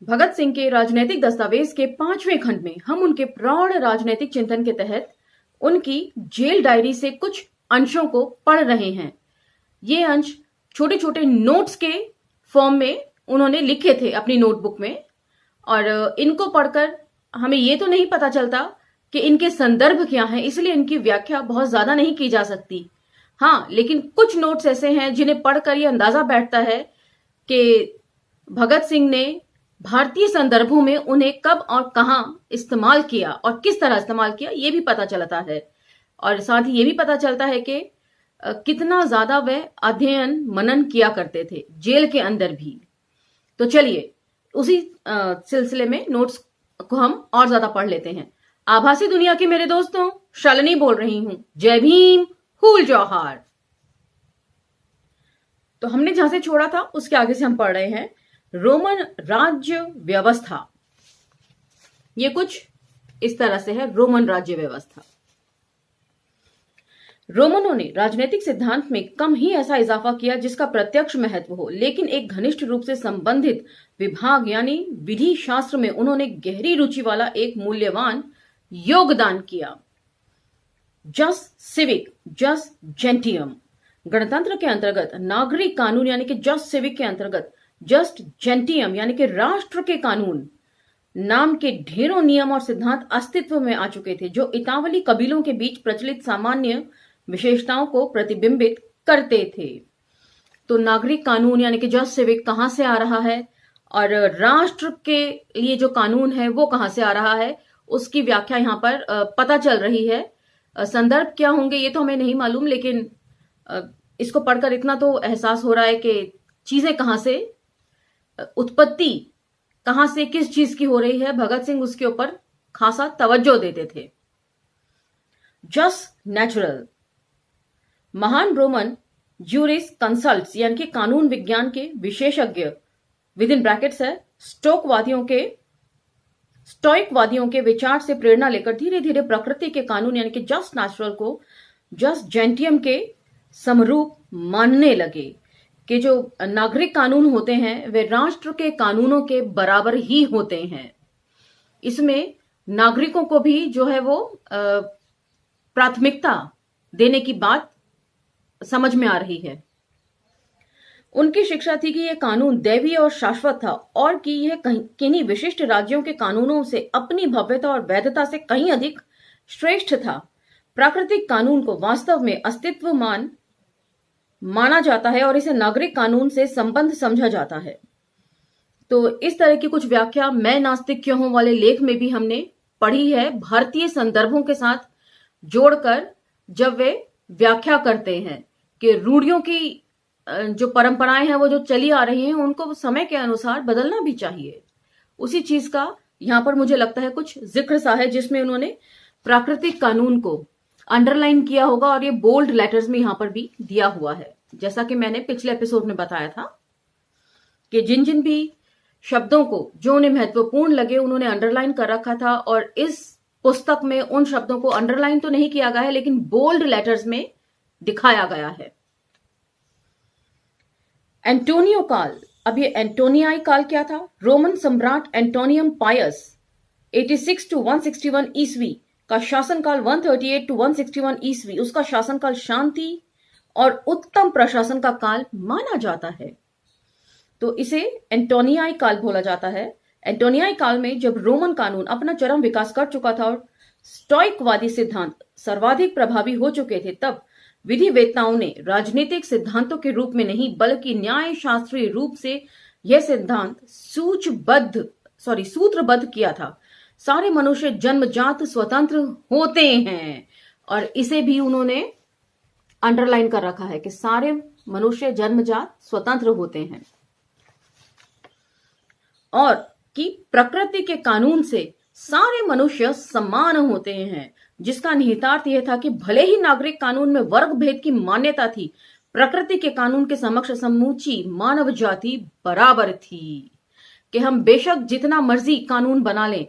भगत सिंह के राजनैतिक दस्तावेज के 5वें खंड में हम उनके प्रौढ़ राजनैतिक चिंतन के तहत उनकी जेल डायरी से कुछ अंशों को पढ़ रहे हैं। ये अंश छोटे छोटे नोट्स के फॉर्म में उन्होंने लिखे थे अपनी नोटबुक में, और इनको पढ़कर हमें ये तो नहीं पता चलता कि इनके संदर्भ क्या हैं, इसलिए इनकी व्याख्या बहुत ज्यादा नहीं की जा सकती। हाँ, लेकिन कुछ नोट्स ऐसे हैं जिन्हें पढ़कर यह अंदाजा बैठता है कि भगत सिंह ने भारतीय संदर्भों में उन्हें कब और कहां इस्तेमाल किया और किस तरह इस्तेमाल किया, यह भी पता चलता है। और साथ ही यह भी पता चलता है कि कितना ज्यादा वह अध्ययन मनन किया करते थे जेल के अंदर भी। तो चलिए उसी सिलसिले में नोट्स को हम और ज्यादा पढ़ लेते हैं। आभासी दुनिया के मेरे दोस्तों, शालिनी बोल रही हूं। जय भीम, हुल जौहार। तो हमने जहां से छोड़ा था उसके आगे से हम पढ़ रहे हैं रोमन राज्य व्यवस्था। ये कुछ इस तरह से है रोमन राज्य व्यवस्था। रोमनों ने राजनीतिक सिद्धांत में कम ही ऐसा इजाफा किया जिसका प्रत्यक्ष महत्व हो, लेकिन एक घनिष्ठ रूप से संबंधित विभाग यानी विधि शास्त्र में उन्होंने गहरी रुचि वाला एक मूल्यवान योगदान किया। जस सिविक, जस जेंटियम। गणतंत्र के अंतर्गत नागरिक कानून यानी कि जस सिविक के अंतर्गत जस्ट जेंटियम यानी कि राष्ट्र के कानून नाम के ढेरों नियम और सिद्धांत अस्तित्व में आ चुके थे, जो इतावली कबीलों के बीच प्रचलित सामान्य विशेषताओं को प्रतिबिंबित करते थे। तो नागरिक कानून यानी कि जस्ट सिविक कहां से आ रहा है और राष्ट्र के लिए जो कानून है वो कहां से आ रहा है, उसकी व्याख्या यहां पर पता चल रही है। संदर्भ क्या होंगे ये तो हमें नहीं मालूम, लेकिन इसको पढ़कर इतना तो एहसास हो रहा है कि चीजें कहां से, उत्पत्ति कहां से किस चीज की हो रही है, भगत सिंह उसके ऊपर खासा तवज्जो देते थे। Just natural. महान रोमन ज्यूरिस कंसल्ट्स यानी कि कानून विज्ञान के विशेषज्ञ विद इन ब्रैकेट्स है स्टोइकवादियों के विचार से प्रेरणा लेकर धीरे धीरे प्रकृति के कानून यानी कि जस्ट नेचुरल को जस्ट जेंटियम के समरूप मानने लगे कि जो नागरिक कानून होते हैं वे राष्ट्र के कानूनों के बराबर ही होते हैं। इसमें नागरिकों को भी जो है वो प्राथमिकता देने की बात समझ में आ रही है। उनकी शिक्षा थी कि यह कानून दैवीय और शाश्वत था और कि यह किन्हीं विशिष्ट राज्यों के कानूनों से अपनी भव्यता और वैधता से कहीं अधिक श्रेष्ठ था। प्राकृतिक कानून को वास्तव में अस्तित्वमान माना जाता है और इसे नागरिक कानून से संबंध समझा जाता है। तो इस तरह की कुछ व्याख्या मैं नास्तिक क्यों हूं वाले लेख में भी हमने पढ़ी है, भारतीय संदर्भों के साथ जोड़कर जब वे व्याख्या करते हैं कि रूढ़ियों की जो परंपराएं हैं वो जो चली आ रही हैं उनको समय के अनुसार बदलना भी चाहिए। उसी चीज का यहां पर मुझे लगता है कुछ जिक्र सा है जिसमें उन्होंने प्राकृतिक कानून को अंडरलाइन किया होगा और ये बोल्ड लेटर्स में यहां पर भी दिया हुआ है। जैसा कि मैंने पिछले एपिसोड में बताया था कि जिन जिन भी शब्दों को जो उन्हें महत्वपूर्ण लगे उन्होंने अंडरलाइन कर रखा था, और इस पुस्तक में उन शब्दों को अंडरलाइन तो नहीं किया गया है लेकिन बोल्ड लेटर्स में दिखाया गया है। एंटोनियो काल। अब ये एंटोनियाई काल क्या था? रोमन सम्राट एंटोनियम पायस 86 to 161 ईस्वी का शासनकाल 138 to 161 ईस्वी, उसका शासनकाल शांति और उत्तम प्रशासन का काल माना जाता है। तो इसे एंटोनियाई काल बोला जाता है। एंटोनियाई काल में जब रोमन कानून अपना चरम विकास कर चुका था और स्टोइकवादी सिद्धांत सर्वाधिक प्रभावी हो चुके थे, तब विधिवेत्ताओं ने राजनीतिक सिद्धांतों के रूप में नहीं बल्कि न्याय शास्त्रीय रूप से यह सिद्धांत सूत्रबद्ध किया था। सारे मनुष्य जन्मजात स्वतंत्र होते हैं, और इसे भी उन्होंने अंडरलाइन कर रखा है कि सारे मनुष्य जन्मजात स्वतंत्र होते हैं, और कि प्रकृति के कानून से सारे मनुष्य समान होते हैं, जिसका निहितार्थ यह था कि भले ही नागरिक कानून में वर्ग भेद की मान्यता थी, प्रकृति के कानून के समक्ष समूची मानव जाति बराबर थी। कि हम बेशक जितना मर्जी कानून बना लें,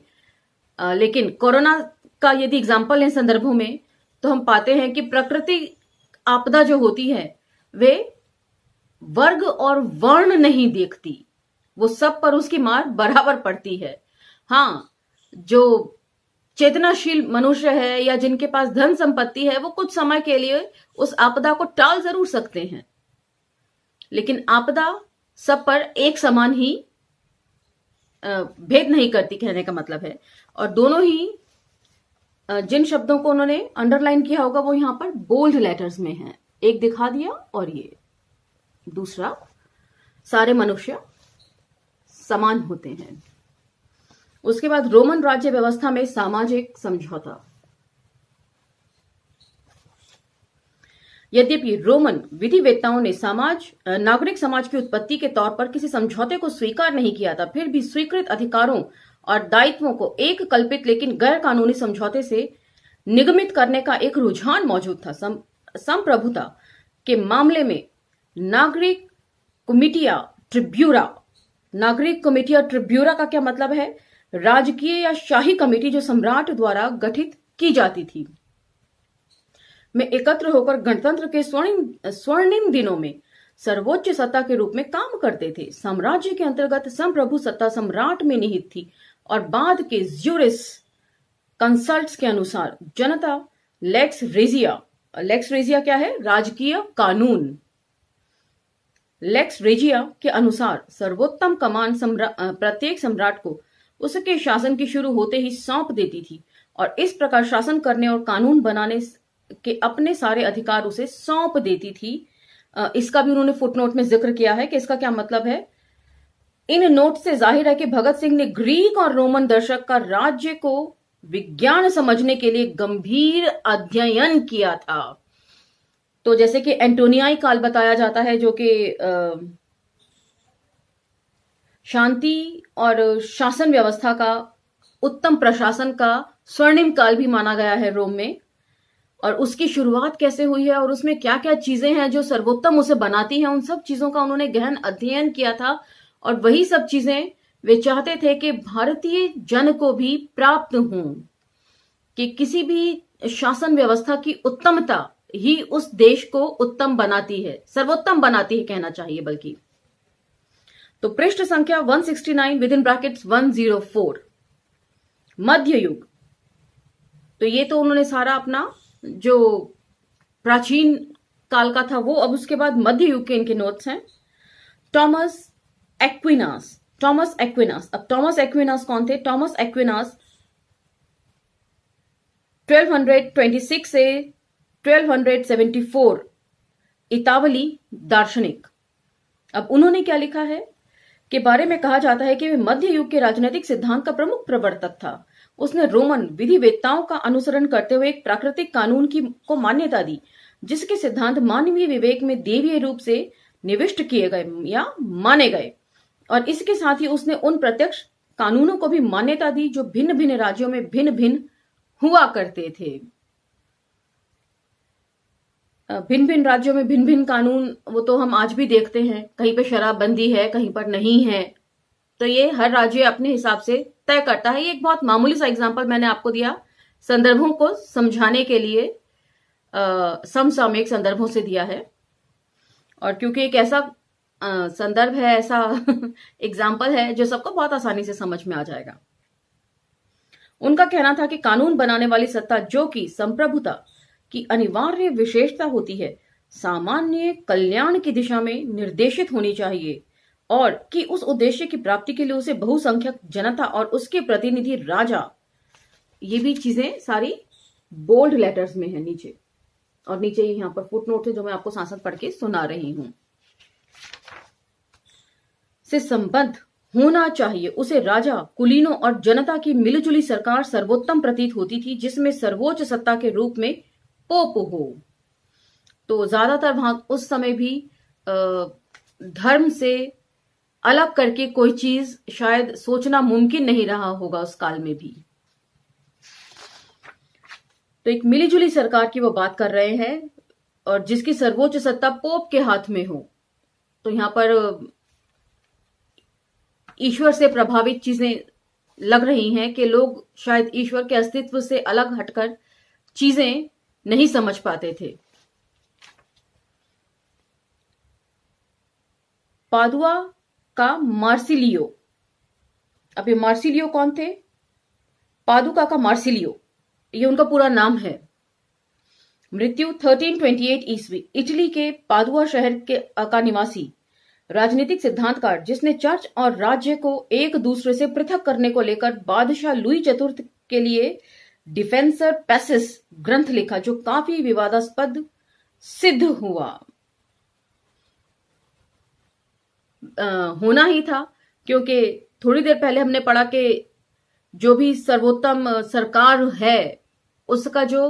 लेकिन कोरोना का यदि एग्जाम्पल है संदर्भों में, तो हम पाते हैं कि प्रकृति आपदा जो होती है वे वर्ग और वर्ण नहीं देखती, वो सब पर उसकी मार बराबर पड़ती है। हाँ, जो चेतनाशील मनुष्य है या जिनके पास धन संपत्ति है वो कुछ समय के लिए उस आपदा को टाल जरूर सकते हैं, लेकिन आपदा सब पर एक समान ही भेद नहीं करती, कहने का मतलब है। और दोनों ही जिन शब्दों को उन्होंने अंडरलाइन किया होगा वो यहां पर बोल्ड लेटर्स में है। एक दिखा दिया और ये दूसरा, सारे मनुष्य समान होते हैं। उसके बाद रोमन राज्य व्यवस्था में सामाजिक समझौता। यद्यपि रोमन विधिवेत्ताओं ने नागरिक समाज की उत्पत्ति के तौर पर किसी समझौते को स्वीकार नहीं किया था, फिर भी स्वीकृत अधिकारों और दायित्वों को एक कल्पित लेकिन गैर कानूनी समझौते से निगमित करने का एक रुझान मौजूद था। संप्रभुता के मामले में नागरिक कमिटिया ट्रिब्यूरा का क्या मतलब है? राजकीय या शाही कमेटी जो सम्राट द्वारा गठित की जाती थी, में एकत्र होकर गणतंत्र के स्वर्णिम दिनों में सर्वोच्च सत्ता के रूप में काम करते थे। साम्राज्य के अंतर्गत संप्रभु सत्ता सम्राट में निहित थी और बाद के ज्यूरिस कंसल्ट्स के अनुसार जनता लेक्स रेजिया क्या है? राजकीय कानून। लेक्स रेजिया के अनुसार सर्वोत्तम कमान प्रत्येक सम्राट को उसके शासन की शुरू होते ही सौंप देती थी और इस प्रकार शासन करने और कानून बनाने के अपने सारे अधिकार उसे सौंप देती थी। इसका भी उन्होंने फुटनोट में जिक्र किया है कि इसका क्या मतलब है। इन नोट से जाहिर है कि भगत सिंह ने ग्रीक और रोमन दर्शक का राज्य को विज्ञान समझने के लिए गंभीर अध्ययन किया था। तो जैसे कि एंटोनियाई काल बताया जाता है, जो कि शांति और शासन व्यवस्था का, उत्तम प्रशासन का स्वर्णिम काल भी माना गया है रोम में। और उसकी शुरुआत कैसे हुई है और उसमें क्या क्या चीजें हैं जो सर्वोत्तम उसे बनाती हैं, उन सब चीजों का उन्होंने गहन अध्ययन किया था। और वही सब चीजें वे चाहते थे कि भारतीय जन को भी प्राप्त हों, कि किसी भी शासन व्यवस्था की उत्तमता ही उस देश को उत्तम बनाती है, सर्वोत्तम बनाती है कहना चाहिए बल्कि। तो पृष्ठ संख्या 169 विद इन ब्रैकेट्स 104, मध्य युग। तो ये तो उन्होंने सारा अपना जो प्राचीन काल का था वो। अब उसके बाद मध्य युग के इनके नोट्स हैं। Thomas Aquinas. अब टॉमस एक्विनास कौन थे? टॉमस एक्विनास 1226 से 1274 इतावली दार्शनिक। अब उन्होंने क्या लिखा है के बारे में कहा जाता है कि वे मध्य युग के राजनीतिक सिद्धांत का प्रमुख प्रवर्तक था। उसने रोमन विधिवेत्ताओं का अनुसरण करते हुए एक प्राकृतिक कानून को मान्यता दी, जिसके सिद्धांत मानवीय विवेक में देवीय रूप से निविष्ट किए गए या माने गए। और इसके साथ ही उसने उन प्रत्यक्ष कानूनों को भी मान्यता दी जो भिन्न भिन्न राज्यों में भिन्न भिन्न हुआ करते थे। भिन्न भिन्न राज्यों में भिन्न भिन्न कानून, वो तो हम आज भी देखते हैं, कहीं पे शराबबंदी है, कहीं पर नहीं है। तो ये हर राज्य अपने हिसाब से तय करता है। ये एक बहुत मामूली सा एग्जांपल मैंने आपको दिया, संदर्भों को समझाने के लिए समसामयिक संदर्भों से दिया है। और क्योंकि एक ऐसा संदर्भ है, ऐसा एग्जाम्पल है जो सबको बहुत आसानी से समझ में आ जाएगा। उनका कहना था कि कानून बनाने वाली सत्ता, जो कि संप्रभुता की अनिवार्य विशेषता होती है, सामान्य कल्याण की दिशा में निर्देशित होनी चाहिए और कि उस उद्देश्य की प्राप्ति के लिए उसे बहुसंख्यक जनता और उसके प्रतिनिधि राजा, ये भी चीजें सारी बोल्ड लेटर्स में है नीचे। और नीचे यहां पर फुटनोट है जो मैं आपको साथ साथ पढ़ के सुना रही हूं, से संबद्ध होना चाहिए। उसे राजा, कुलीनों और जनता की मिलजुली सरकार सर्वोत्तम प्रतीत होती थी, जिसमें सर्वोच्च सत्ता के रूप में पोप हो। तो ज्यादातर वहां उस समय भी धर्म से अलग करके कोई चीज शायद सोचना मुमकिन नहीं रहा होगा उस काल में भी। तो एक मिलीजुली सरकार की वो बात कर रहे हैं और जिसकी सर्वोच्च सत्ता पोप के हाथ में हो। तो यहां पर ईश्वर से प्रभावित चीजें लग रही हैं कि लोग शायद ईश्वर के अस्तित्व से अलग हटकर चीजें नहीं समझ पाते थे। पादुआ का मार्सिलियो। अब ये मार्सिलियो कौन थे? पादुका का मार्सिलियो, ये उनका पूरा नाम है। मृत्यु 1328 ईस्वी, इटली के पादुआ शहर का निवासी, राजनीतिक सिद्धांतकार जिसने चर्च और राज्य को एक दूसरे से पृथक करने को लेकर बादशाह लुई चतुर्थ के लिए डिफेंसर पैसिस ग्रंथ लिखा, जो काफी विवादास्पद सिद्ध हुआ। होना ही था, क्योंकि थोड़ी देर पहले हमने पढ़ा कि जो भी सर्वोत्तम सरकार है उसका जो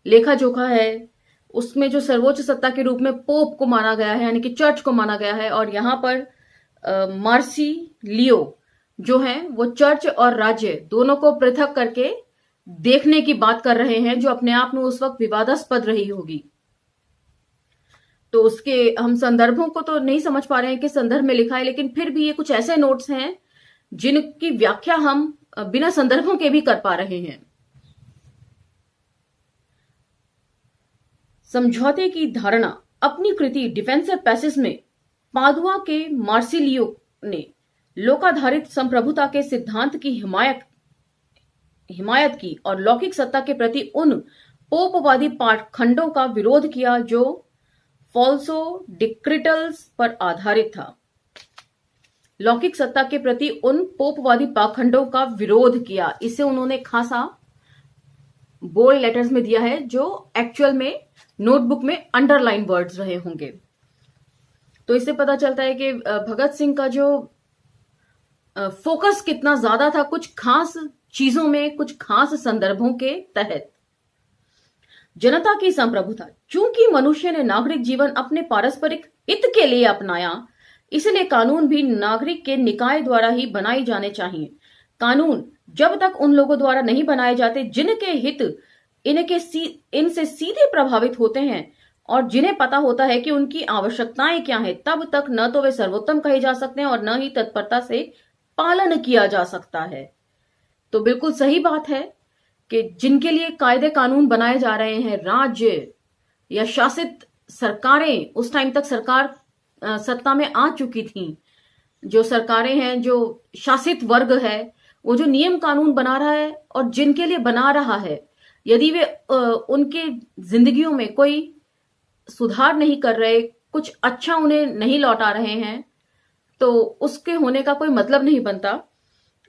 लेखा जोखा है, उसमें जो सर्वोच्च सत्ता के रूप में पोप को माना गया है, यानी कि चर्च को माना गया है। और यहां पर मार्सिलियो जो है वो चर्च और राज्य दोनों को पृथक करके देखने की बात कर रहे हैं, जो अपने आप में उस वक्त विवादास्पद रही होगी। तो उसके हम संदर्भों को तो नहीं समझ पा रहे हैं कि संदर्भ में लिखा है, लेकिन फिर भी ये कुछ ऐसे नोट्स हैं जिनकी व्याख्या हम बिना संदर्भों के भी कर पा रहे हैं। समझौते की धारणा अपनी कृति डिफेंसर पैसिस में पादुआ के मार्सिलियो ने लोकाधारित संप्रभुता के सिद्धांत की हिमायत की और लौकिक सत्ता के प्रति उन पोपवादी पाखंडों का विरोध किया जो फॉल्सो डिक्रिटल्स पर आधारित था। लौकिक सत्ता के प्रति उन पोपवादी पाखंडों का विरोध किया, इसे उन्होंने खासा बोल्ड लेटर्स में दिया है, जो एक्चुअल में नोटबुक में अंडरलाइन वर्ड्स रहे होंगे। तो इससे पता चलता है कि भगत सिंह का जो फोकस कितना ज्यादा था कुछ खास चीजों में, कुछ खास संदर्भों के तहत। जनता की संप्रभुता, चूंकि मनुष्य ने नागरिक जीवन अपने पारस्परिक हित के लिए अपनाया, इसलिए कानून भी नागरिक के निकाय द्वारा ही बनाए जाने चाहिए। कानून जब तक उन लोगों द्वारा नहीं बनाए जाते जिनके हित इनसे सीधे प्रभावित होते हैं और जिन्हें पता होता है कि उनकी आवश्यकताएं क्या हैं, तब तक न तो वे सर्वोत्तम कहे जा सकते हैं और न ही तत्परता से पालन किया जा सकता है। तो बिल्कुल सही बात है कि जिनके लिए कायदे कानून बनाए जा रहे हैं, राज्य या शासित सरकारें, उस टाइम तक सरकार सत्ता में आ चुकी थी, जो सरकारें हैं, जो शासित वर्ग है, वो जो नियम कानून बना रहा है और जिनके लिए बना रहा है, यदि वे उनके जिंदगियों में कोई सुधार नहीं कर रहे, कुछ अच्छा उन्हें नहीं लौटा रहे हैं, तो उसके होने का कोई मतलब नहीं बनता।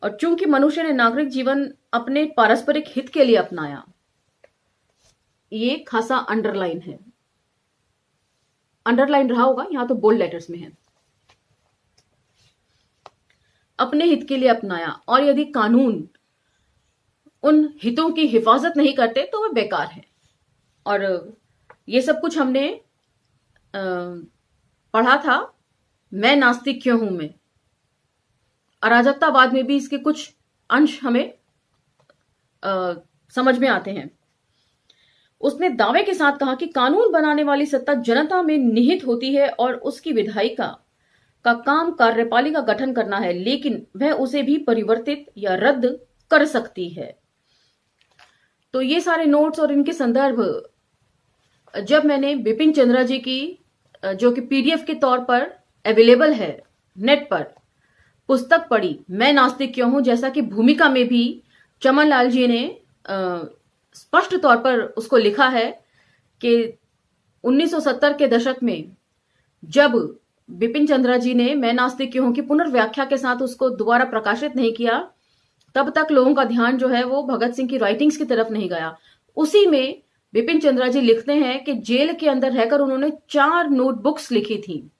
और चूंकि मनुष्य ने नागरिक जीवन अपने पारस्परिक हित के लिए अपनाया, ये खासा अंडरलाइन है, अंडरलाइन रहा होगा, यहां तो बोल्ड लेटर्स में है। अपने हित के लिए अपनाया, और यदि कानून उन हितों की हिफाजत नहीं करते तो वे बेकार हैं। और ये सब कुछ हमने पढ़ा था मैं नास्तिक क्यों हूं में। अराजकतावाद में भी इसके कुछ अंश हमें समझ में आते हैं। उसने दावे के साथ कहा कि कानून बनाने वाली सत्ता जनता में निहित होती है और उसकी विधायिका का काम कार्यपालिका गठन करना है, लेकिन वह उसे भी परिवर्तित या रद्द कर सकती है। तो ये सारे नोट्स और इनके संदर्भ जब मैंने बिपिन चंद्रा जी की, जो कि पीडीएफ के तौर पर अवेलेबल है नेट पर, पुस्तक पढ़ी मैं नास्तिक क्यों हूं, जैसा कि भूमिका में भी चमन लाल जी ने स्पष्ट तौर पर उसको लिखा है कि 1970 के दशक में जब बिपिन चंद्रा जी ने मैं नास्तिक क्यों हूं की पुनर्व्याख्या के साथ उसको दोबारा प्रकाशित नहीं किया, तब तक लोगों का ध्यान जो है वो भगत सिंह की राइटिंग्स की तरफ नहीं गया। उसी में बिपिन चंद्रा जी लिखते हैं कि जेल के अंदर रहकर उन्होंने 4 नोटबुक्स लिखी थी,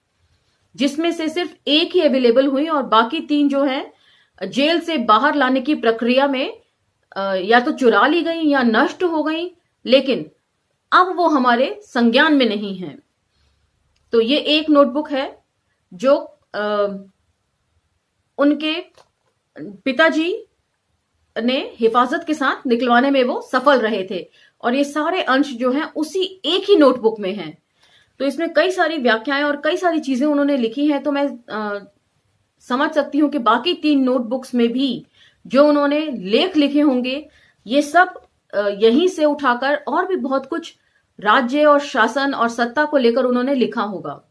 जिसमें से सिर्फ एक ही अवेलेबल हुई और बाकी 3 जो है जेल से बाहर लाने की प्रक्रिया में या तो चुरा ली गई या नष्ट हो गई, लेकिन अब वो हमारे संज्ञान में नहीं है। तो ये एक नोटबुक है जो उनके पिताजी ने हिफाजत के साथ निकलवाने में वो सफल रहे थे, और ये सारे अंश जो हैं उसी एक ही नोटबुक में हैं। तो इसमें कई सारी व्याख्याएं और कई सारी चीजें उन्होंने लिखी हैं। तो मैं समझ सकती हूं कि बाकी 3 नोटबुक्स में भी जो उन्होंने लेख लिखे होंगे, ये सब यहीं से उठाकर और भी बहुत कुछ राज्य और शासन और सत्ता को लेकर उन्होंने लिखा होगा।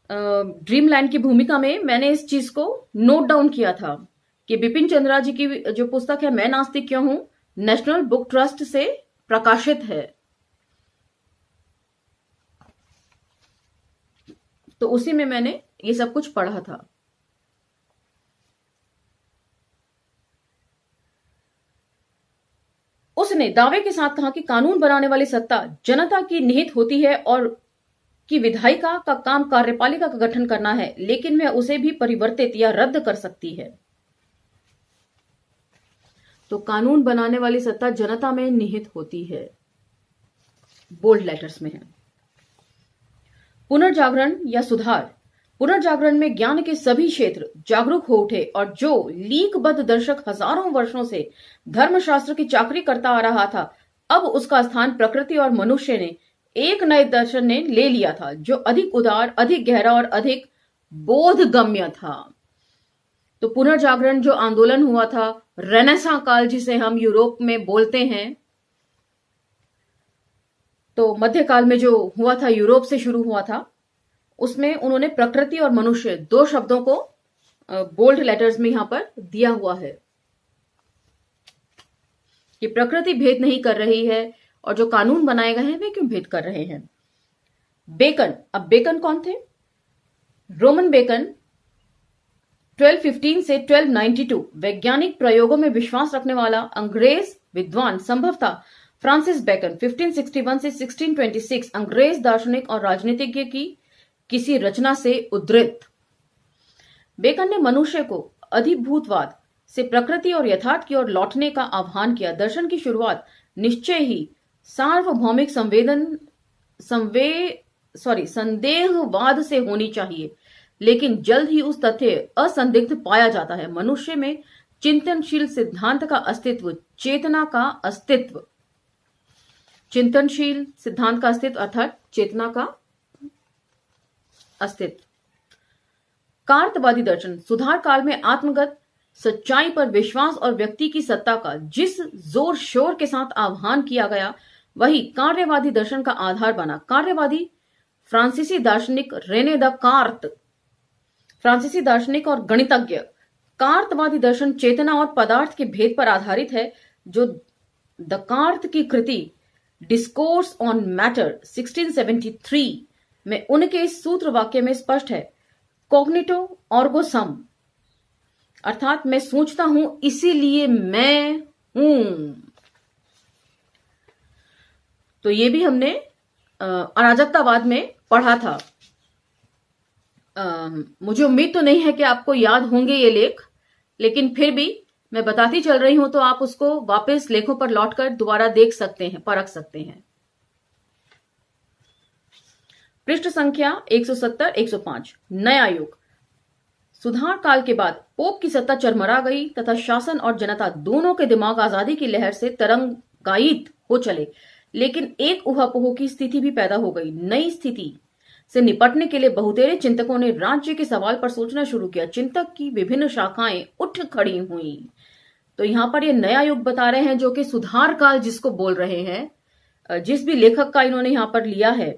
ड्रीमलैंड की भूमिका में मैंने इस चीज को नोट डाउन किया था कि बिपिन चंद्रा जी की जो पुस्तक है मैं नास्तिक क्यों हूं, नेशनल बुक ट्रस्ट से प्रकाशित है। तो उसी में मैंने ये सब कुछ पढ़ा था। उसने दावे के साथ कहा कि कानून बनाने वाली सत्ता जनता की निहित होती है और कि विधायिका का काम कार्यपालिका का गठन करना है, लेकिन वह उसे भी परिवर्तित या रद्द कर सकती है। तो कानून बनाने वाली सत्ता जनता में निहित होती है, बोल्ड लेटर्स में है। पुनर्जागरण या सुधार। पुनर्जागरण में ज्ञान के सभी क्षेत्र जागरूक हो उठे और जो लीकबद्ध दर्शक हजारों वर्षों से धर्मशास्त्र की चाकरी करता आ रहा था, अब उसका स्थान प्रकृति और मनुष्य ने एक नए दर्शन ने ले लिया था जो अधिक उदार, अधिक गहरा और अधिक बोधगम्य था। तो पुनर्जागरण जो आंदोलन हुआ था, रेनेसां काल जिसे हम यूरोप में बोलते हैं, तो मध्यकाल में जो हुआ था यूरोप से शुरू हुआ था, उसमें उन्होंने प्रकृति और मनुष्य दो शब्दों को बोल्ड लेटर्स में यहां पर दिया हुआ है कि प्रकृति भेद नहीं कर रही है और जो कानून बनाए गए हैं वे क्यों भेद कर रहे हैं। बेकन। अब बेकन कौन थे? रोमन बेकन 1215 से 1292 वैज्ञानिक प्रयोगों में विश्वास रखने वाला अंग्रेज विद्वान, संभवतः फ्रांसिस बेकन 1561 से 1626 अंग्रेज दार्शनिक और राजनीतिज्ञ की किसी रचना से उद्धृत। बेकन ने मनुष्य को अधिभूतवाद से प्रकृति और यथार्थ की ओर लौटने का आह्वान किया। दर्शन की शुरुआत निश्चय ही सार्वभौमिक संदेहवाद से होनी चाहिए, लेकिन जल्द ही उस तथ्य असंदिग्ध पाया जाता है, मनुष्य में चिंतनशील सिद्धांत का अस्तित्व, चेतना का अस्तित्व। चिंतनशील सिद्धांत का अस्तित्व अर्थात चेतना का अस्तित्व। कार्तवादी दर्शन। सुधार काल में आत्मगत सच्चाई पर विश्वास और व्यक्ति की सत्ता का जिस जोर शोर के साथ आह्वान किया गया, वही कार्यवादी दर्शन का आधार बना। कार्यवादी फ्रांसीसी दार्शनिक रेने द कार्त, फ्रांसीसी दार्शनिक और गणितज्ञ। कार्तवादी दर्शन चेतना और पदार्थ के भेद पर आधारित है, जो द कार्त की कृति डिस्कोर्स ऑन मैटर 1673 में उनके इस सूत्र वाक्य में स्पष्ट है, कॉग्निटो ऑर्गो सम, अर्थात मैं सोचता हूं इसीलिए मैं हूं। तो ये भी हमने अराजकतावाद में पढ़ा था। मुझे उम्मीद तो नहीं है कि आपको याद होंगे ये लेख, लेकिन फिर भी मैं बताती चल रही हूं तो आप उसको वापस लेखों पर लौटकर दोबारा देख सकते हैं, परख सकते हैं। पृष्ठ संख्या 170-105। नया युग। सुधार काल के बाद पोप की सत्ता चरमरा गई तथा शासन और जनता दोनों के दिमाग आजादी की लहर से तरंगायित हो चले, लेकिन एक उहापोह की स्थिति भी पैदा हो गई। नई स्थिति से निपटने के लिए बहुतेरे चिंतकों ने राज्य के सवाल पर सोचना शुरू किया। चिंतक की विभिन्न शाखाएं उठ खड़ी हुई। तो यहां पर ये नया युग बता रहे हैं, जो कि सुधार काल जिसको बोल रहे हैं। जिस भी लेखक का इन्होंने यहां पर लिया है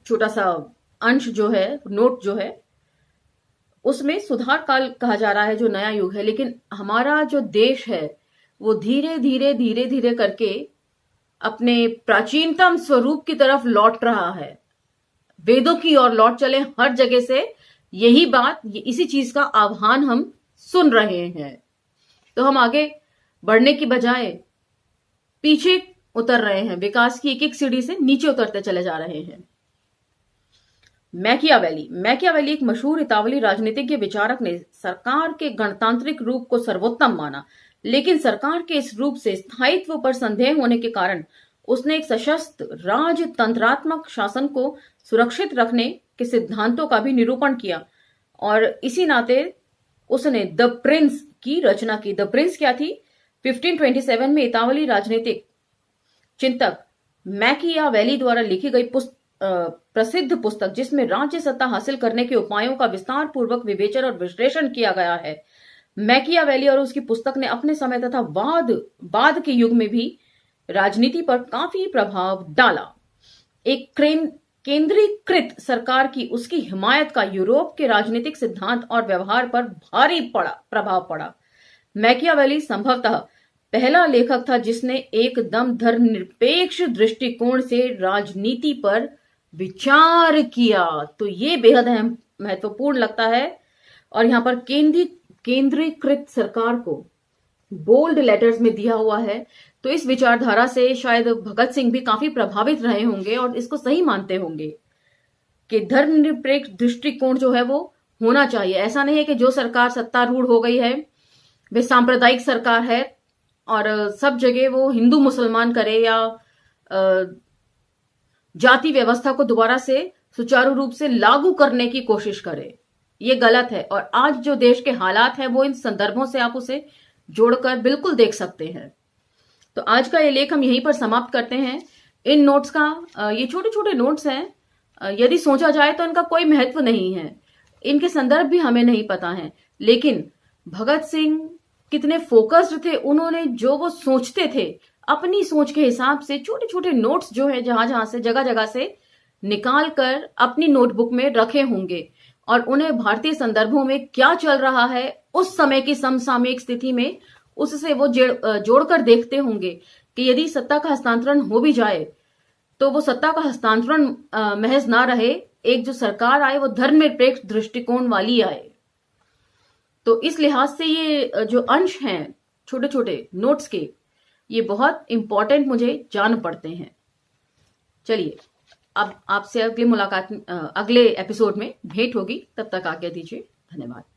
छोटा सा अंश जो है, नोट जो है, उसमें सुधार काल कहा जा रहा है जो नया युग है। लेकिन हमारा जो देश है वो धीरे धीरे करके अपने प्राचीनतम स्वरूप की तरफ लौट रहा है, वेदों की ओर लौट चले। हर जगह से यही बात, इसी चीज का आह्वान हम सुन रहे हैं। तो हम आगे बढ़ने की बजाय पीछे उतर रहे हैं, विकास की एक एक सीढ़ी से नीचे उतरते चले जा रहे हैं। मैकियावेली एक मशहूर इतावली राजनीतिज्ञ विचारक ने सरकार के गणतांत्रिक रूप को सर्वोत्तम माना, लेकिन सरकार के इस रूप से स्थायित्व पर संदेह होने के कारण उसने एक सशस्त्र राजतंत्रात्मक शासन को सुरक्षित रखने के सिद्धांतों का भी निरूपण किया और इसी नाते उसने द प्रिंस की रचना की। द प्रिंस क्या थी? 1527 में इतावली राजनीतिक चिंतक मैकियावेली द्वारा लिखी गई प्रसिद्ध पुस्तक, जिसमें राज्य सत्ता हासिल करने के उपायों का विस्तार पूर्वक विवेचन और विश्लेषण किया गया है। मैकियावेली और उसकी पुस्तक ने अपने समय तथा बाद के युग में भी राजनीति पर काफी प्रभाव डाला। एक केंद्रीकृत सरकार की उसकी हिमायत का यूरोप के राजनीतिक सिद्धांत और व्यवहार पर भारी प्रभाव पड़ा। मैकियावेली संभवतः पहला लेखक था जिसने एकदम धर्मनिरपेक्ष दृष्टिकोण से राजनीति पर विचार किया। तो ये बेहद अहम महत्वपूर्ण लगता है। और यहां पर केंद्रीकृत सरकार को बोल्ड लेटर्स में दिया हुआ है। तो इस विचारधारा से शायद भगत सिंह भी काफी प्रभावित रहे होंगे और इसको सही मानते होंगे कि धर्मनिरपेक्ष दृष्टिकोण जो है वो होना चाहिए। ऐसा नहीं है कि जो सरकार सत्तारूढ़ हो गई है वे सांप्रदायिक सरकार है और सब जगह वो हिंदू मुसलमान करे या जाति व्यवस्था को दोबारा से सुचारू रूप से लागू करने की कोशिश करे। ये गलत है। और आज जो देश के हालात हैं वो इन संदर्भों से आप उसे जोड़कर बिल्कुल देख सकते हैं। तो आज का ये लेख हम यहीं पर समाप्त करते हैं। इन नोट्स का ये छोटे छोटे नोट्स हैं। यदि सोचा जाए तो इनका कोई महत्व नहीं है, इनके संदर्भ भी हमें नहीं पता है, लेकिन भगत सिंह कितने फोकस्ड थे। उन्होंने जो वो सोचते थे अपनी सोच के हिसाब से छोटे छोटे नोट्स जो है जहां जहां से जगह जगह से निकाल कर अपनी नोटबुक में रखे होंगे और उन्हें भारतीय संदर्भों में क्या चल रहा है उस समय की समसामयिक स्थिति में उससे वो जोड़कर देखते होंगे कि यदि सत्ता का हस्तांतरण हो भी जाए तो वो सत्ता का हस्तांतरण महज ना रहे, एक जो सरकार आए वो धर्मनिरपेक्ष दृष्टिकोण वाली आए। तो इस लिहाज से ये जो अंश हैं छोटे छोटे नोट्स के, ये बहुत इंपॉर्टेंट मुझे जान पड़ते हैं। चलिए अब आपसे अगली मुलाकात अगले एपिसोड में भेंट होगी, तब तक आज्ञा दीजिए। धन्यवाद।